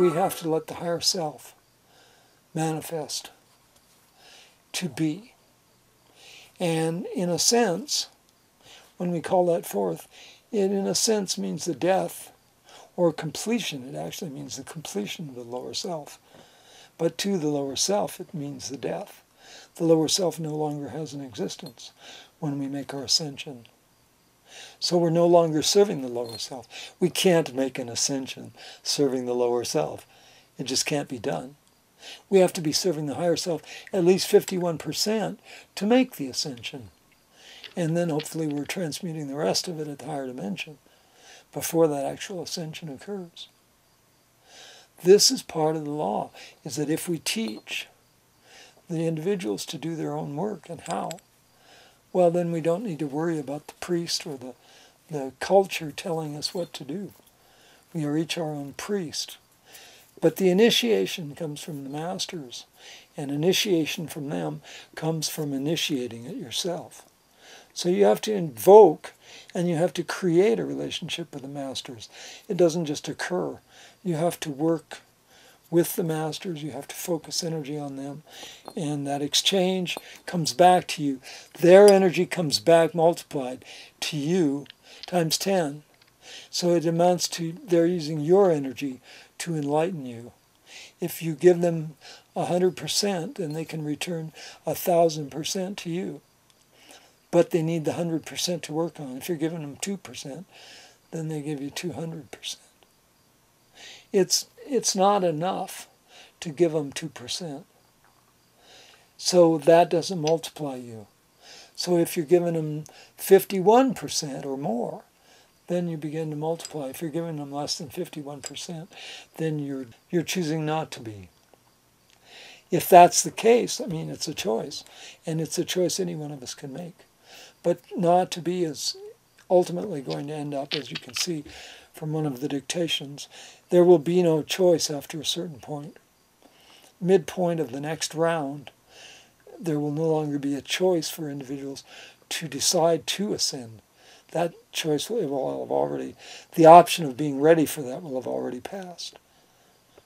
we have to let the higher self manifest to be. And in a sense, when we call that forth, it in a sense means the death or completion. It actually means the completion of the lower self. But to the lower self, it means the death. The lower self no longer has an existence when we make our ascension. So we're no longer serving the lower self. We can't make an ascension serving the lower self. It just can't be done. We have to be serving the higher self at least 51% to make the ascension. And then hopefully we're transmuting the rest of it at the higher dimension before that actual ascension occurs. This is part of the law, is that if we teach the individuals to do their own work and how, well, then we don't need to worry about the priest or the culture telling us what to do. We are each our own priest. But the initiation comes from the masters, and initiation from them comes from initiating it yourself. So you have to invoke and you have to create a relationship with the masters. It doesn't just occur. You have to work with the masters, you have to focus energy on them, and that exchange comes back to you. Their energy comes back multiplied to you times 10. So it amounts to they're using your energy to enlighten you. If you give them 100%, then they can return 1,000% to you. But they need the 100% to work on. If you're giving them 2%, then they give you 200%. It's not enough to give them 2%. So that doesn't multiply you. So if you're giving them 51% or more, then you begin to multiply. If you're giving them less than 51%, then you're choosing not to be. If that's the case, I mean, it's a choice. And it's a choice any one of us can make. But not to be is ultimately going to end up, as you can see from one of the dictations, there will be no choice after a certain point. Midpoint of the next round, there will no longer be a choice for individuals to decide to ascend. That choice will have already, the option of being ready for that will have already passed.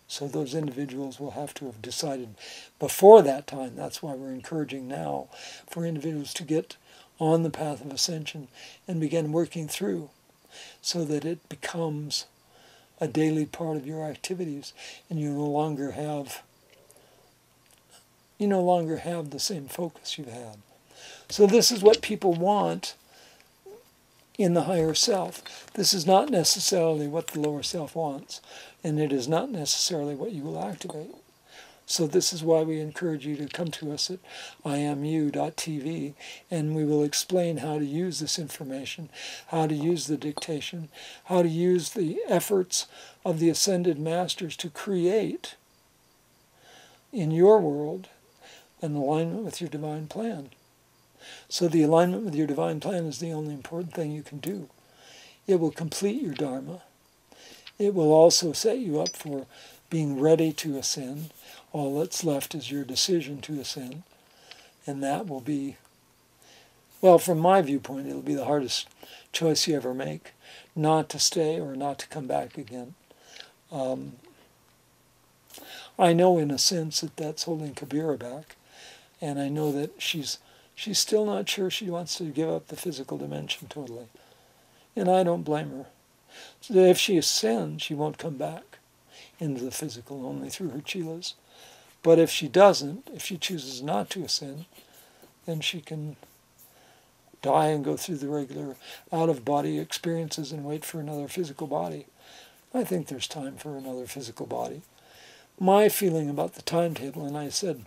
So those individuals will have to have decided before that time. That's why we're encouraging now for individuals to get on the path of ascension and begin working through so that it becomes a daily part of your activities and you no longer have the same focus you've had. So this is what people want in the higher self. This is not necessarily what the lower self wants, and it is not necessarily what you will activate. So this is why we encourage you to come to us at imu.tv, and we will explain how to use this information, how to use the dictation, how to use the efforts of the ascended masters to create in your world an alignment with your divine plan. So the alignment with your divine plan is the only important thing you can do. It will complete your dharma. It will also set you up for being ready to ascend. All that's left is your decision to ascend. And that will be, well, from my viewpoint, it'll be the hardest choice you ever make, not to stay or not to come back again. I know in a sense that that's holding Kabira back, and I know that she's still not sure she wants to give up the physical dimension totally. And I don't blame her. So if she ascends, she won't come back into the physical, only through her chilas. But if she doesn't, if she chooses not to ascend, then she can die and go through the regular out-of-body experiences and wait for another physical body. I think there's time for another physical body. My feeling about the timetable, and I said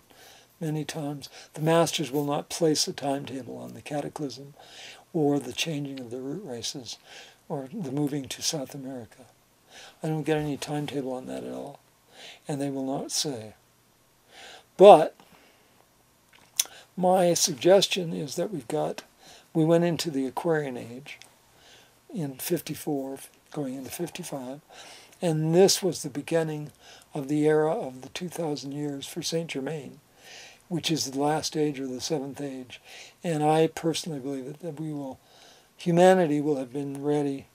many times, the masters will not place a timetable on the cataclysm or the changing of the root races or the moving to South America. I don't get any timetable on that at all, and they will not say. But my suggestion is that we went into the Aquarian age in 54, going into 55, and this was the beginning of the era of the 2,000 years for Saint Germain, which is the last age or the seventh age. And I personally believe that humanity will have been ready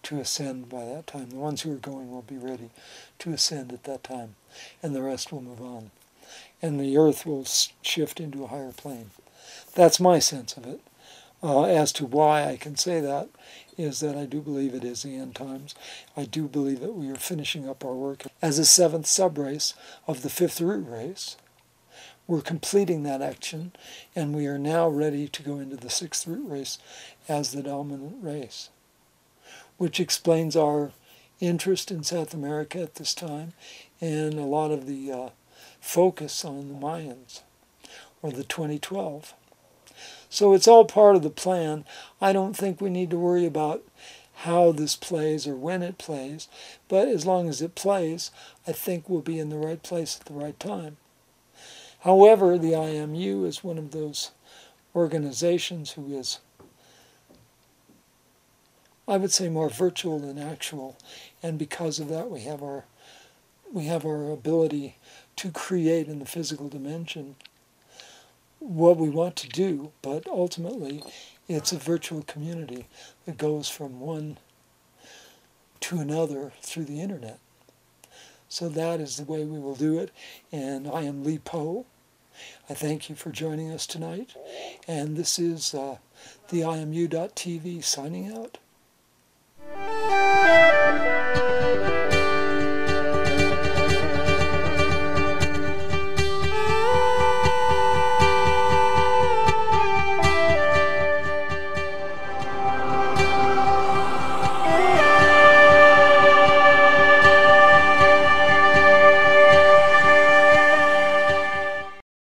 to ascend by that time. The ones who are going will be ready to ascend at that time, and the rest will move on. And the earth will shift into a higher plane. That's my sense of it. As to why I can say that is that I do believe it is the end times. I do believe that we are finishing up our work as a 7th subrace of the 5th root race. We're completing that action, and we are now ready to go into the 6th root race as the dominant race, which explains our interest in South America at this time and a lot of the focus on the Mayans, or the 2012. So it's all part of the plan. I don't think we need to worry about how this plays or when it plays, but as long as it plays, I think we'll be in the right place at the right time. However, the IMU is one of those organizations who is, I would say, more virtual than actual, and because of that we have our ability to create in the physical dimension what we want to do, but ultimately it's a virtual community that goes from one to another through the internet. So that is the way we will do it, and I am Lee Poe. I thank you for joining us tonight, and this is the IMU.TV signing out.